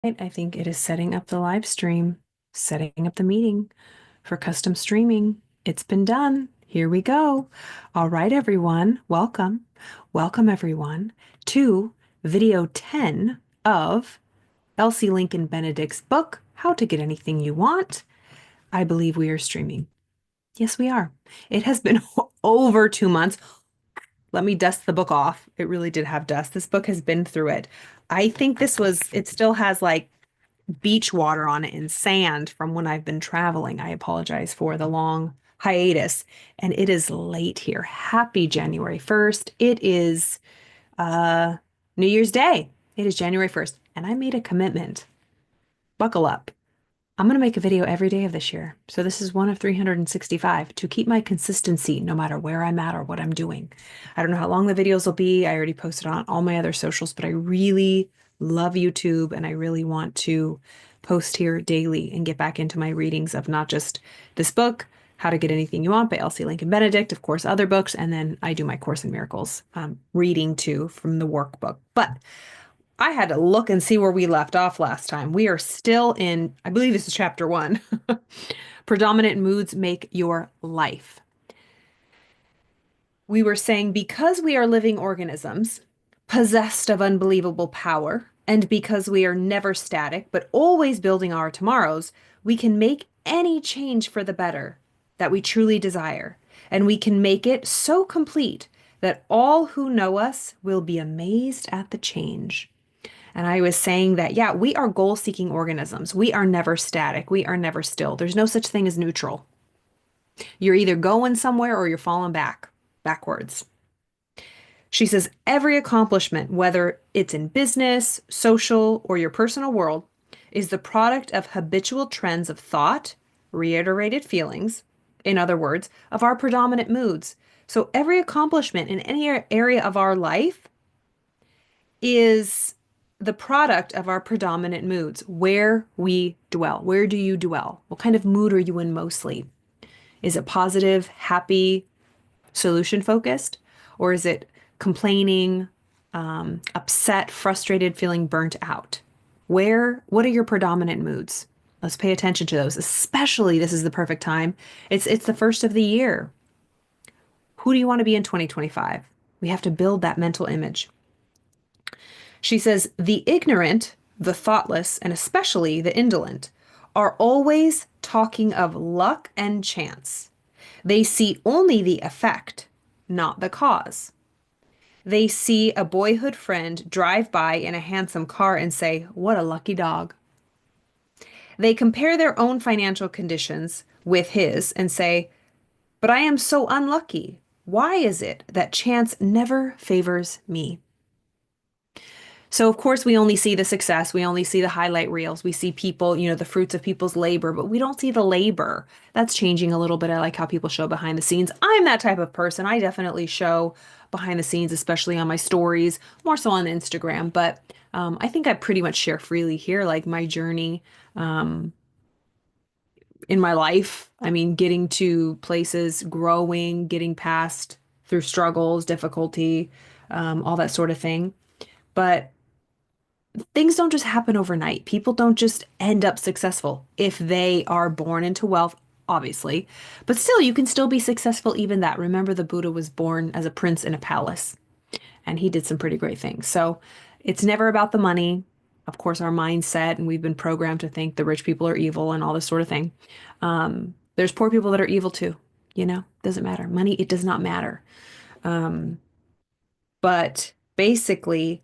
I think it is setting up the live stream, setting up the meeting for custom streaming. It's been done. Here we go. All right, everyone. Welcome. Welcome, everyone, to video 10 of Elsie Lincoln Benedict's book, How to Get Anything You Want. I believe we are streaming. Yes, we are. It has been over 2 months. Let me dust the book off. It really did have dust. This book has been through it. I think it still has like beach water on it and sand from when I've been traveling. I apologize for the long hiatus. And it is late here. Happy January 1st. It is uh New Year's Day. It is January 1st. And I made a commitment. Buckle up. I'm going to make a video every day of this year. So this is one of 365 to keep my consistency no matter where I'm at or what I'm doing. I don't know how long the videos will be. I already posted on all my other socials, but I really love YouTube and I really want to post here daily and get back into my readings of not just this book, How to Get Anything You Want by Elsie Lincoln Benedict, of course, other books, and then I do my Course in Miracles reading too from the workbook. But I had to look and see where we left off last time. We are still in, I believe this is chapter 1. Predominant moods make your life. We were saying because we are living organisms possessed of unbelievable power, and because we are never static, but always building our tomorrows, we can make any change for the better that we truly desire. And we can make it so complete that all who know us will be amazed at the change. And I was saying that, yeah, we are goal seeking organisms. We are never static. We are never still. There's no such thing as neutral. You're either going somewhere or you're falling backwards. She says every accomplishment, whether it's in business, social, or your personal world, is the product of habitual trends of thought, reiterated feelings, in other words, of our predominant moods. So every accomplishment in any area of our life is the product of our predominant moods, where we dwell. Where do you dwell? What kind of mood are you in mostly? Is it positive, happy, solution focused? Or is it complaining, upset, frustrated, feeling burnt out? What are your predominant moods? Let's pay attention to those, especially this is the perfect time. It's the first of the year. Who do you want to be in 2025? We have to build that mental image. She says, the ignorant, the thoughtless, and especially the indolent are always talking of luck and chance. They see only the effect, not the cause. They see a boyhood friend drive by in a handsome car and say, what a lucky dog. They compare their own financial conditions with his and say, but I am so unlucky. Why is it that chance never favors me? So, of course, we only see the success. We only see the highlight reels. We see people, the fruits of people's labor, but we don't see the labor. That's changing a little bit. I like how people show behind the scenes. I'm that type of person. I definitely show behind the scenes, especially on my stories, more so on Instagram. But I think I pretty much share freely here, like my journey in my life. I mean, getting to places, growing, getting past through struggles, difficulty, all that sort of thing. But things don't just happen overnight. People don't just end up successful if they are born into wealth, obviously. But still, you can still be successful even that. Remember, the Buddha was born as a prince in a palace, and he did some pretty great things. So it's never about the money. Of course, our mindset, and we've been programmed to think the rich people are evil and all this sort of thing. There's poor people that are evil too. Doesn't matter. Money, it does not matter. But basically,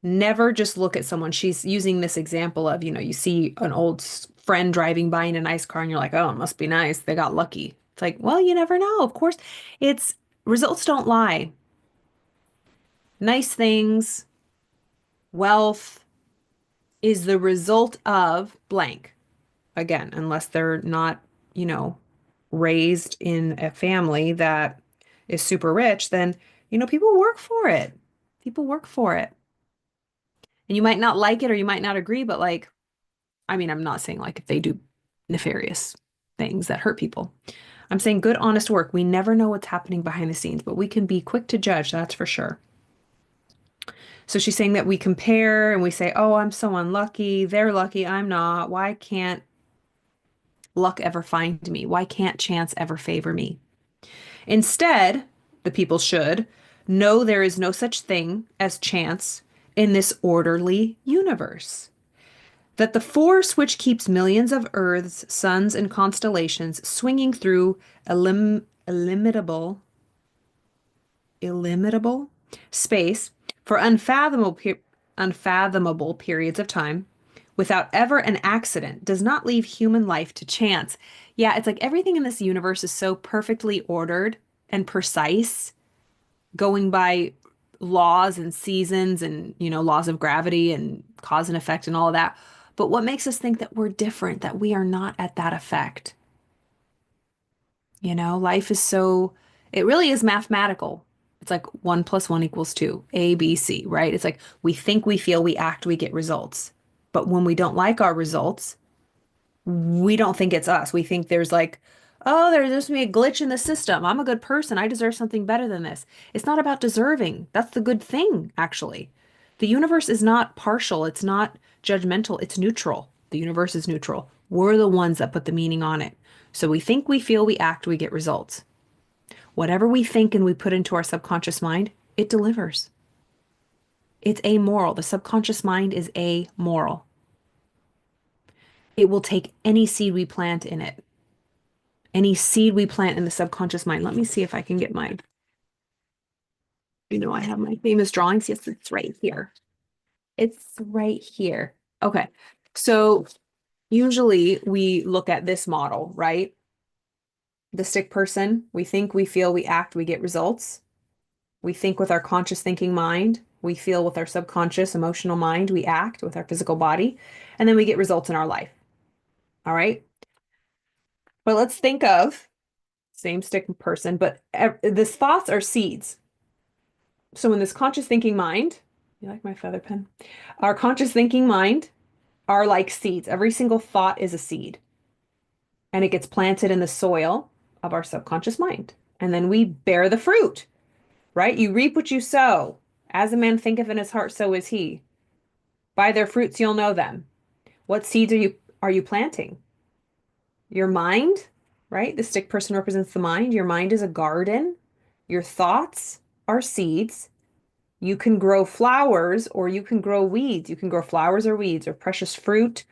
never just look at someone. She's using this example of, you see an old friend driving by in a nice car and you're like, oh, it must be nice. They got lucky. It's like, well, you never know. Of course, it's results don't lie. Nice things, wealth is the result of blank. Again, unless they're not, raised in a family that is super rich, then, people work for it. People work for it. And you might not like it or you might not agree, but like, I mean, I'm not saying like if they do nefarious things that hurt people. I'm saying good, honest work. We never know what's happening behind the scenes, but we can be quick to judge, that's for sure. So she's saying that we compare and we say, oh, I'm so unlucky. They're lucky. I'm not. Why can't luck ever find me? Why can't chance ever favor me? Instead, the people should know there is no such thing as chance in this orderly universe. That the force which keeps millions of Earths, suns, and constellations swinging through illimitable space for unfathomable periods of time without ever an accident does not leave human life to chance. Yeah, it's like everything in this universe is so perfectly ordered and precise, going by laws and seasons and, laws of gravity and cause and effect and all of that. But what makes us think that we're different, that we are not at that effect? Life is so, it really is mathematical. It's like one plus one equals two, A, B, C, right? It's like we think, we feel, we act, we get results. But when we don't like our results, we don't think it's us. We think there's like, oh, there's just me a glitch in the system. I'm a good person. I deserve something better than this. It's not about deserving. That's the good thing, actually. The universe is not partial. It's not judgmental. It's neutral. The universe is neutral. We're the ones that put the meaning on it. So we think, we feel, we act, we get results. Whatever we think and we put into our subconscious mind, it delivers. It's amoral. The subconscious mind is amoral. It will take any seed we plant in it. Any seed we plant in the subconscious mind. Let me see if I can get my, I have my famous drawings. Yes, it's right here. It's right here. Okay. So usually we look at this model, right? The stick person, we think, we feel, we act, we get results. We think with our conscious thinking mind. We feel with our subconscious emotional mind. We act with our physical body. And then we get results in our life. All right. But let's think of same stick person, but this thoughts are seeds. So in this conscious thinking mind, you like my feather pen? Our conscious thinking mind are like seeds. Every single thought is a seed, and it gets planted in the soil of our subconscious mind. And then we bear the fruit, right? You reap what you sow. As a man thinketh in his heart, so is he. By their fruits you'll know them. What seeds are you planting? Your mind, right? The stick person represents the mind. Your mind is a garden. Your thoughts are seeds. You can grow flowers or you can grow weeds. You can grow flowers or weeds or precious fruit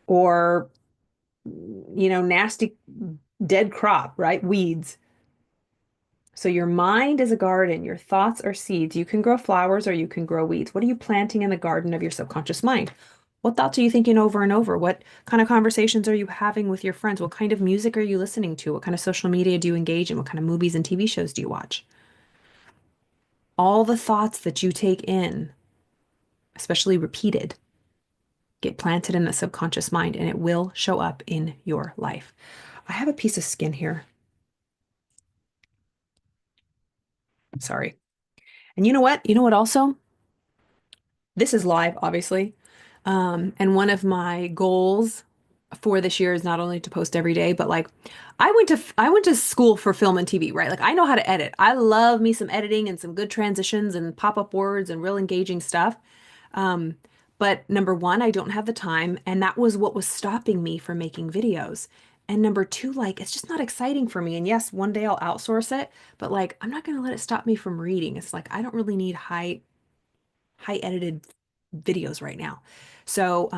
or, nasty dead crop, right? Weeds. So your mind is a garden. Your thoughts are seeds. You can grow flowers or you can grow weeds. What are you planting in the garden of your subconscious mind? What thoughts are you thinking over and over? What kind of conversations are you having with your friends? What kind of music are you listening to? What kind of social media do you engage in? What kind of movies and TV shows do you watch? All the thoughts that you take in, especially repeated, get planted in the subconscious mind and it will show up in your life. I have a piece of skin here. Sorry. And you know what? You know what also? This is live, obviously. And one of my goals for this year is not only to post every day, but like I went to school for film and TV, right? Like I know how to edit. I love me some editing and some good transitions and pop-up words and real engaging stuff. Um, but number one, I don't have the time, and that was what was stopping me from making videos. And number two, like it's just not exciting for me. And yes, one day I'll outsource it, but like I'm not gonna let it stop me from reading. It's like I don't really need high edited videos right now. So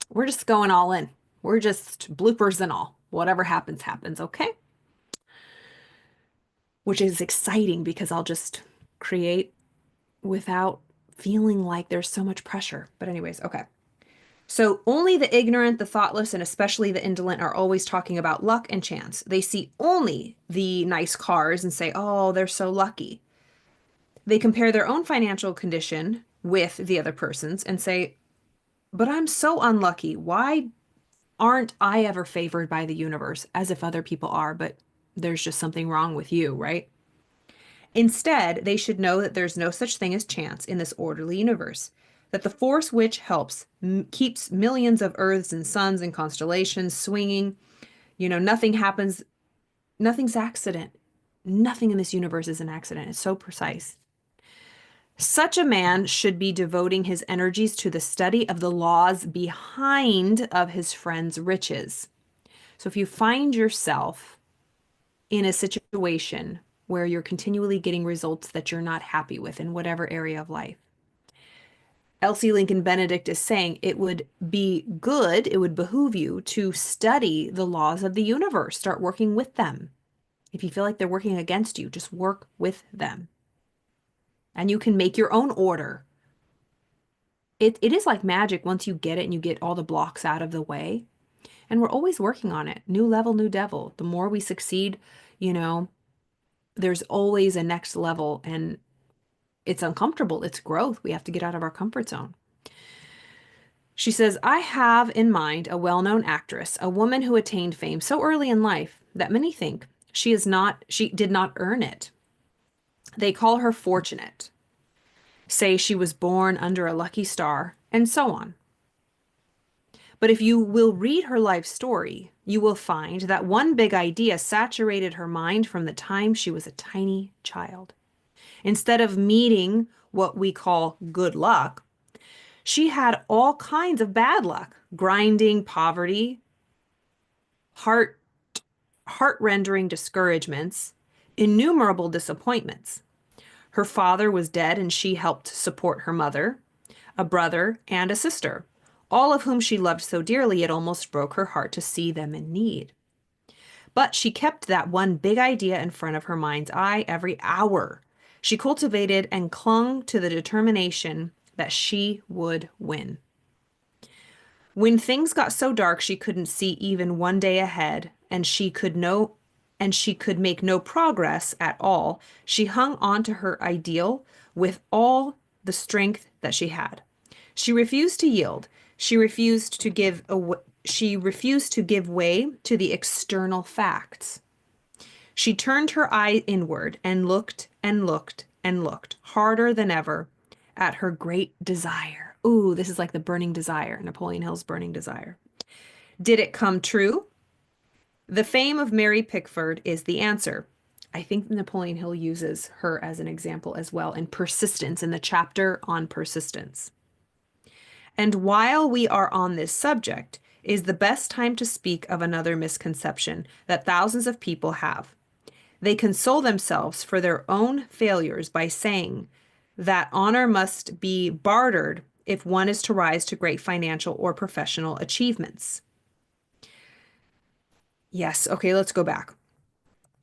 we're just going all in. We're just bloopers and all. Whatever happens, happens, okay? Which is exciting because I'll just create without feeling like there's so much pressure. But anyways, okay. So only the ignorant, the thoughtless, and especially the indolent are always talking about luck and chance. They see only the nice cars and say, oh, they're so lucky. They compare their own financial condition with the other person's and say, but I'm so unlucky. Why aren't I ever favored by the universe? As if other people are, but there's just something wrong with you, right? Instead, they should know that there's no such thing as chance in this orderly universe, that the force which keeps millions of Earths and suns and constellations swinging, nothing happens, nothing's accident. Nothing in this universe is an accident. It's so precise. Such a man should be devoting his energies to the study of the laws behind of his friend's riches. So if you find yourself in a situation where you're continually getting results that you're not happy with in whatever area of life, Elsie Lincoln Benedict is saying it would be good, it would behoove you to study the laws of the universe, start working with them. If you feel like they're working against you, just work with them. And you can make your own order. It is like magic once you get it and you get all the blocks out of the way. And we're always working on it. New level, new devil. The more we succeed, you know, there's always a next level and it's uncomfortable. It's growth. We have to get out of our comfort zone. She says, I have in mind a well-known actress, a woman who attained fame so early in life that many think she did not earn it. They call her fortunate, say she was born under a lucky star, and so on. But if you will read her life story, you will find that one big idea saturated her mind from the time she was a tiny child. Instead of meeting what we call good luck, she had all kinds of bad luck, grinding poverty, heart heart-rending discouragements, innumerable disappointments. Her father was dead and she helped support her mother, a brother, and a sister, all of whom she loved so dearly it almost broke her heart to see them in need. But she kept that one big idea in front of her mind's eye every hour. She cultivated and clung to the determination that she would win. When things got so dark she couldn't see even one day ahead, and she could make no progress at all, she hung on to her ideal with all the strength that she had. She refused to yield. She refused to give way to the external facts. She turned her eye inward and looked and looked and looked harder than ever at her great desire. Ooh, this is like the burning desire, Napoleon Hill's burning desire. Did it come true? The fame of Mary Pickford is the answer. I think Napoleon Hill uses her as an example as well in persistence, in the chapter on persistence. And while we are on this subject, is the best time to speak of another misconception that thousands of people have. They console themselves for their own failures by saying that honor must be bartered if one is to rise to great financial or professional achievements. Yes, okay, let's go back.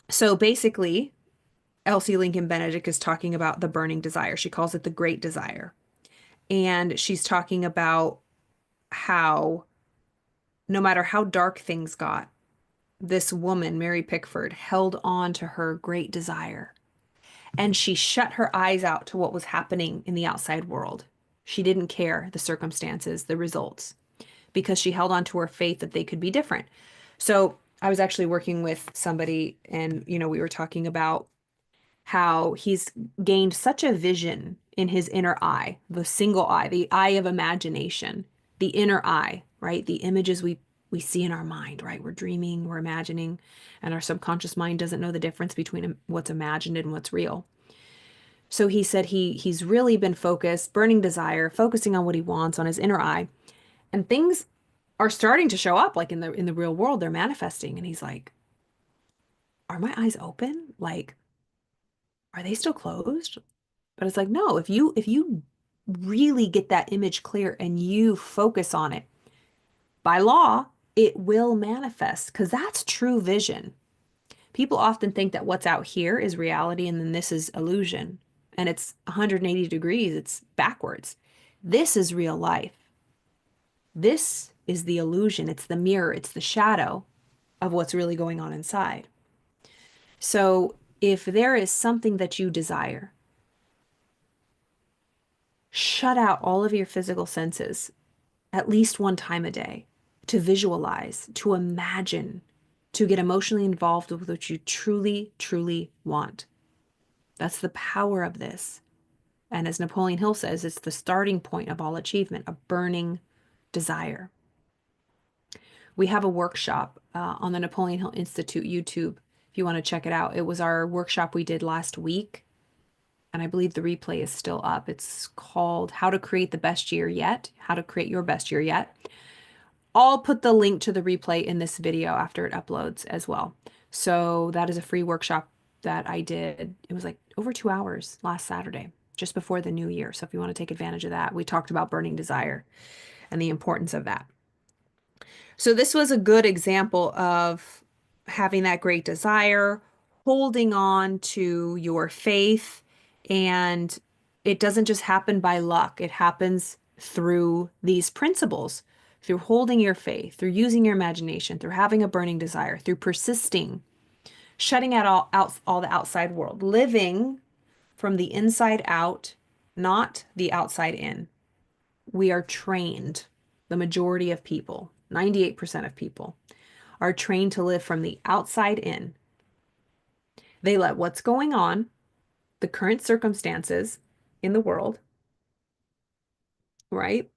So basically, Elsie Lincoln Benedict is talking about the burning desire. She calls it the great desire. And she's talking about how no matter how dark things got, this woman, Mary Pickford, held on to her great desire. And she shut her eyes out to what was happening in the outside world. She didn't care the circumstances, the results, because she held on to her faith that they could be different. So I was actually working with somebody and, we were talking about how he's gained such a vision in his inner eye, the single eye, the eye of imagination, the inner eye, right? The images we see in our mind, right? We're dreaming, we're imagining, and our subconscious mind doesn't know the difference between what's imagined and what's real. So he said he's really been focused, burning desire, focusing on what he wants on his inner eye, and things are starting to show up like in the real world. They're manifesting, and he's like, "Are my eyes open? Like, are they still closed?" But it's like, no, if you really get that image clear and you focus on it, by law, it will manifest because that's true vision. People often think that what's out here is reality and then this is illusion. And it's 180 degrees, it's backwards. This is real life. This is the illusion, it's the mirror, it's the shadow of what's really going on inside. So if there is something that you desire, shut out all of your physical senses at least one time a day to visualize, to imagine, to get emotionally involved with what you truly, truly want. That's the power of this. And as Napoleon Hill says, it's the starting point of all achievement, a burning desire. We have a workshop on the Napoleon Hill Institute YouTube if you want to check it out. It was our workshop we did last week. and I believe the replay is still up. It's called How to Create the Best Year Yet, How to Create Your Best Year Yet. I'll put the link to the replay in this video after it uploads as well. So that is a free workshop that I did. It was like over 2 hours last Saturday, just before the new year. So if you want to take advantage of that, we talked about burning desire and the importance of that. So this was a good example of having that great desire, holding on to your faith, and it doesn't just happen by luck. It happens through these principles, through holding your faith, through using your imagination, through having a burning desire, through persisting, shutting out all the outside world, living from the inside out, not the outside in. We are trained, the majority of people, 98% of people, are trained to live from the outside in. They let what's going on, the current circumstances in the world, right?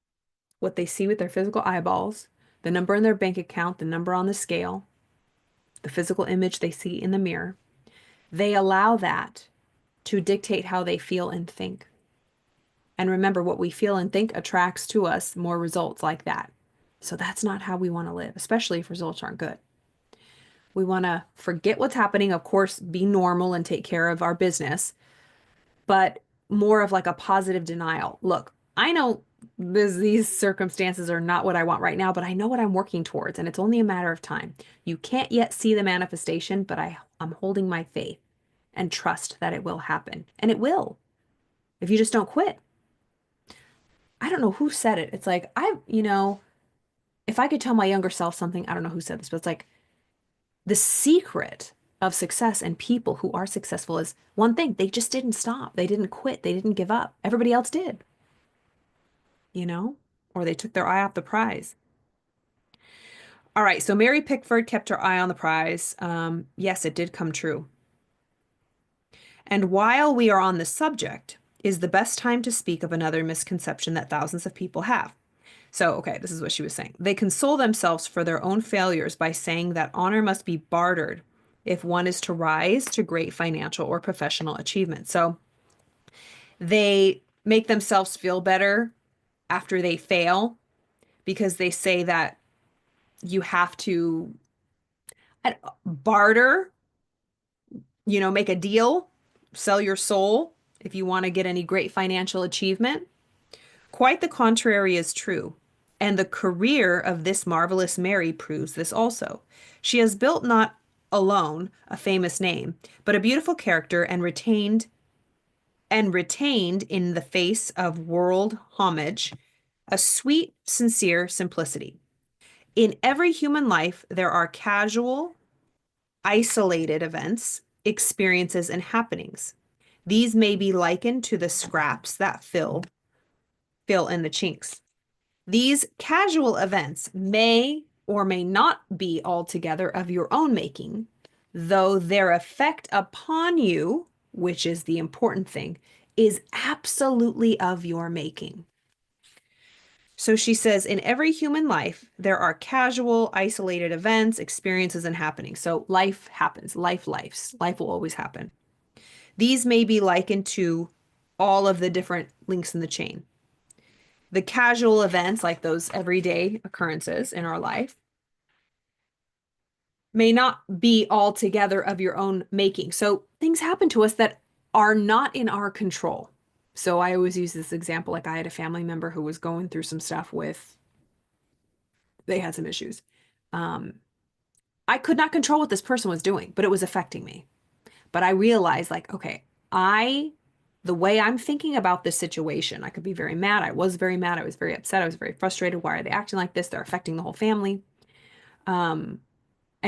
What they see with their physical eyeballs, the number in their bank account, the number on the scale, the physical image they see in the mirror, they allow that to dictate how they feel and think. And remember, what we feel and think attracts to us more results like that. So that's not how we want to live, especially if results aren't good. We want to forget what's happening, of course, be normal and take care of our business, but more of like a positive denial. Look, I know these circumstances are not what I want right now, but I know what I'm working towards, and it's only a matter of time. You can't yet see the manifestation, but I'm holding my faith and trust that it will happen. And it will, if you just don't quit. I don't know who said it. It's like, if I could tell my younger self something, I don't know who said this, but it's like, the secret of success and people who are successful is one thing, they just didn't stop. They didn't quit. They didn't give up. Everybody else did, you know, or they took their eye off the prize. All right. So Mary Pickford kept her eye on the prize. Yes, it did come true. And while we are on the subject, is the best time to speak of another misconception that thousands of people have. So, okay, this is what she was saying. They console themselves for their own failures by saying that honor must be bartered if one is to rise to great financial or professional achievement. So they make themselves feel better after they fail because they say that you have to barter, make a deal, sell your soul if you want to get any great financial achievement. Quite the contrary is true. And the career of this marvelous Mary proves this also. She has built not alone a famous name, but a beautiful character and retained in the face of world homage a sweet, sincere simplicity. In every human life, there are casual, isolated events, experiences, and happenings. These may be likened to the scraps that fill in the chinks. These casual events may or may not be altogether of your own making, though their effect upon you, which is the important thing, is absolutely of your making. So she says, in every human life, there are casual, isolated events, experiences, and happenings. So life happens, life will always happen. These may be likened to all of the different links in the chain. The casual events, like those everyday occurrences in our life, may not be altogether of your own making. So things happen to us that are not in our control. So I always use this example, like I had a family member who was going through some stuff they had some issues. Um, I could not control what this person was doing, but it was affecting me. But I realized, like, okay, the way I'm thinking about this situation, I could be very mad. I was very mad. I was very upset. I was very frustrated. Why are they acting like this? They're affecting the whole family. And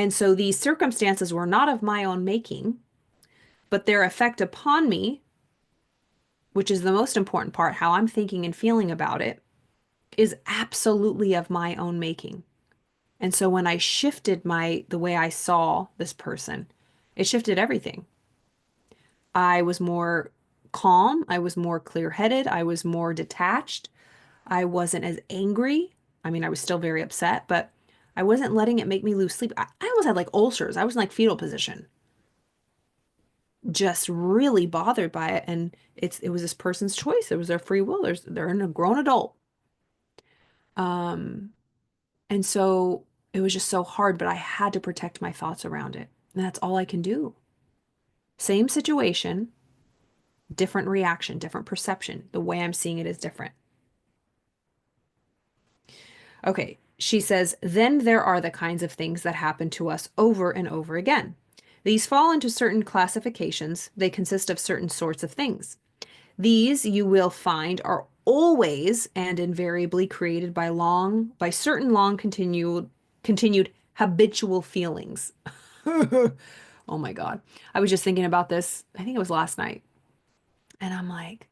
so these circumstances were not of my own making, but their effect upon me, which is the most important part, how I'm thinking and feeling about it, is absolutely of my own making. And so when I shifted the way I saw this person, it shifted everything. I was more calm. I was more clear-headed. I was more detached. I wasn't as angry. I mean, I was still very upset, but I wasn't letting it make me lose sleep. I almost had like ulcers. I was in like fetal position. just really bothered by it. And it was this person's choice. It was their free will. They're a grown adult. Um, and so it was just so hard, but I had to protect my thoughts around it. And that's all I can do. Same situation, different reaction, different perception. The way I'm seeing it is different. Okay, she says, then there are the kinds of things that happen to us over and over again. These fall into certain classifications. They consist of certain sorts of things. These you will find are always and invariably created by certain long continued habitual feelings. Oh my God. I was just thinking about this. I think it was last night. And I'm like,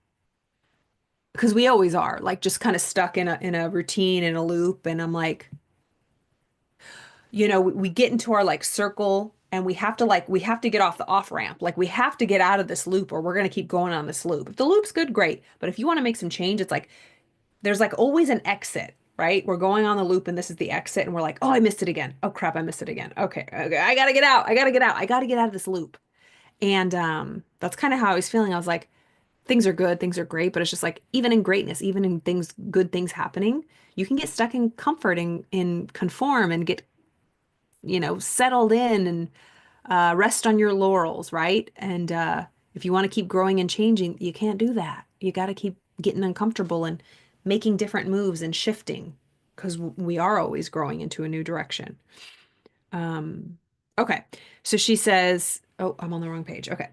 because we always are like just kind of stuck in a routine, in a loop. And I'm like, we get into our like circle and we have to get off the off ramp. Like we have to get out of this loop or we're going to keep going on this loop. If the loop's good, great. But if you want to make some change, it's like there's like always an exit, right? We're going on the loop and this is the exit and we're like, oh, I missed it again. Oh crap, I missed it again. Okay, okay, I gotta get out. I gotta get out. I gotta get out of this loop. And that's kind of how I was feeling. I was like, things are good, things are great, but it's just like even in greatness, even in things, good things happening, you can get stuck in comfort and in conform and get, settled in and rest on your laurels, right? And if you want to keep growing and changing, you can't do that. You got to keep getting uncomfortable and making different moves and shifting because we are always growing into a new direction. Okay. So she says, oh, I'm on the wrong page. Okay.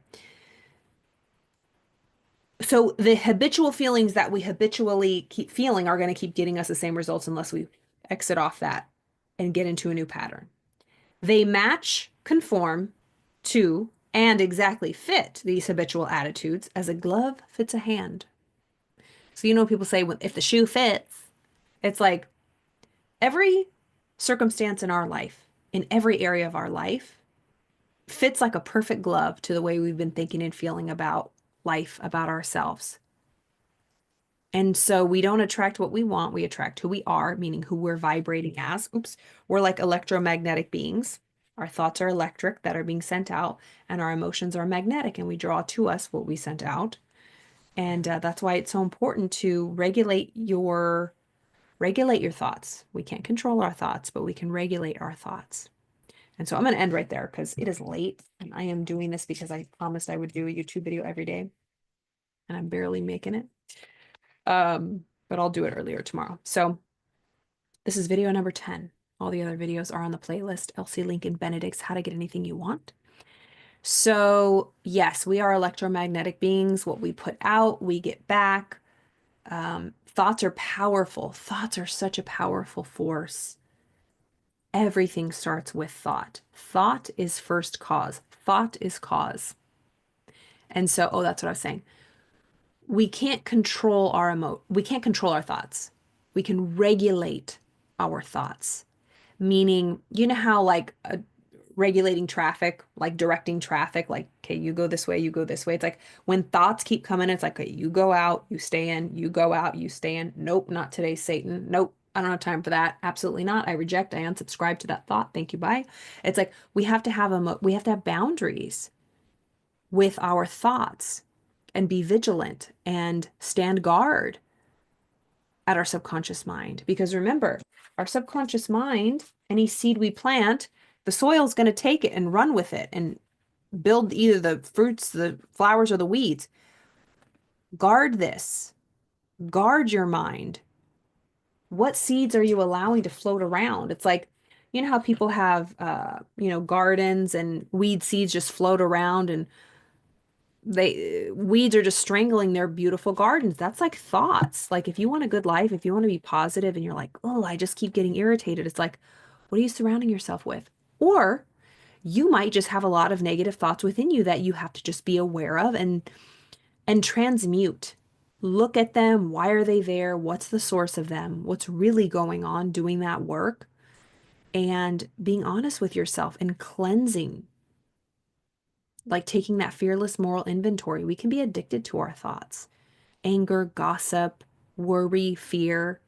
So the habitual feelings that we habitually keep feeling are going to keep getting us the same results unless we exit off that and get into a new pattern. They match, conform to, and exactly fit these habitual attitudes as a glove fits a hand. So, people say if the shoe fits, it's like every circumstance in our life, in every area of our life, fits like a perfect glove to the way we've been thinking and feeling about life, about ourselves. And so we don't attract what we want, we attract who we are, meaning who we're vibrating as. Oops, we're like electromagnetic beings. Our thoughts are electric that are being sent out, and our emotions are magnetic, and we draw to us what we sent out. And that's why it's so important to regulate your thoughts. We can't control our thoughts, but we can regulate our thoughts. And so I'm going to end right there because it is late, and I am doing this because I promised I would do a YouTube video every day, and I'm barely making it. But I'll do it earlier tomorrow. So this is video number 10. All the other videos are on the playlist, Elsie, Lincoln, Benedict's How to Get Anything You Want. So yes, we are electromagnetic beings. What we put out, we get back. Thoughts are powerful. Thoughts are such a powerful force. Everything starts with thought. Thought is first cause. Thought is cause. And so, oh, that's what I was saying. We can't control our thoughts. We can regulate our thoughts. Meaning, you know how like regulating traffic, like directing traffic, like, okay, you go this way, you go this way. It's like when thoughts keep coming, it's like, okay, you go out, you stay in, you go out, you stay in. Nope, not today, Satan. Nope, I don't have time for that. Absolutely not. I reject, I unsubscribe to that thought. Thank you, bye. It's like we have to have boundaries with our thoughts and be vigilant and stand guard at our subconscious mind. Because remember, our subconscious mind, any seed we plant, the soil is going to take it and run with it and build either the fruits, the flowers, or the weeds. Guard this. Guard your mind. What seeds are you allowing to float around? It's like, you know how people have, gardens and weed seeds just float around and weeds are just strangling their beautiful gardens. That's like thoughts. Like if you want a good life, if you want to be positive and you're like, oh, I just keep getting irritated. It's like, what are you surrounding yourself with? Or you might just have a lot of negative thoughts within you that you have to just be aware of and transmute. Look at them. Why are they there? What's the source of them? What's really going on? Doing that work and being honest with yourself and cleansing, like taking that fearless moral inventory. We can be addicted to our thoughts. Anger, gossip, worry, fear,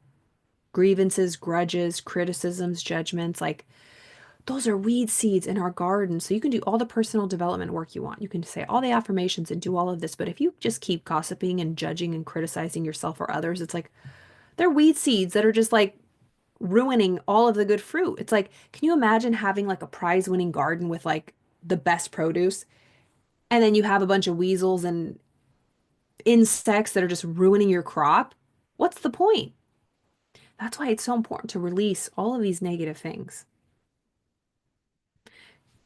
grievances, grudges, criticisms, judgments. Like Those are weed seeds in our garden. So you can do all the personal development work you want. You can say all the affirmations and do all of this. But if you just keep gossiping and judging and criticizing yourself or others, it's like they're weed seeds that are just like ruining all of the good fruit. It's like, can you imagine having like a prize winning garden with like the best produce? And then you have a bunch of weasels and insects that are just ruining your crop? What's the point? That's why it's so important to release all of these negative things.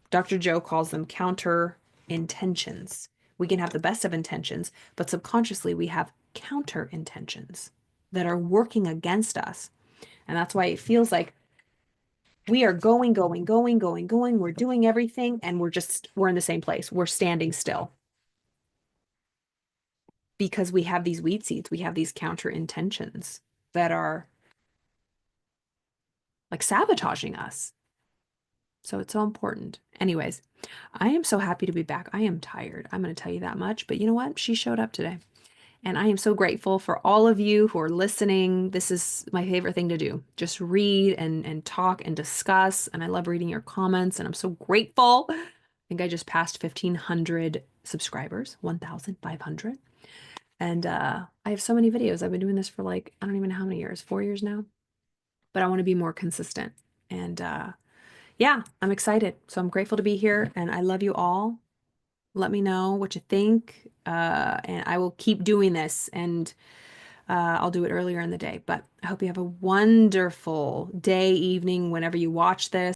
Dr. Joe calls them counter intentions. We can have the best of intentions, but subconsciously we have counter intentions that are working against us. And that's why it feels like we are going, going, going, going, going. We're doing everything and we're in the same place. We're standing still because we have these weed seeds. We have these counter intentions that are like sabotaging us. So it's so important. Anyways, I am so happy to be back. I am tired. I'm going to tell you that much. But you know what? She showed up today. And I am so grateful for all of you who are listening. This is my favorite thing to do. Just read and talk and discuss. And I love reading your comments. And I'm so grateful. I think I just passed 1,500 subscribers, 1,500. And I have so many videos. I've been doing this for like, I don't even know how many years, 4 years now. But I want to be more consistent. And yeah, I'm excited. So I'm grateful to be here and I love you all. Let me know what you think. And I will keep doing this and I'll do it earlier in the day. But I hope you have a wonderful day, evening, whenever you watch this.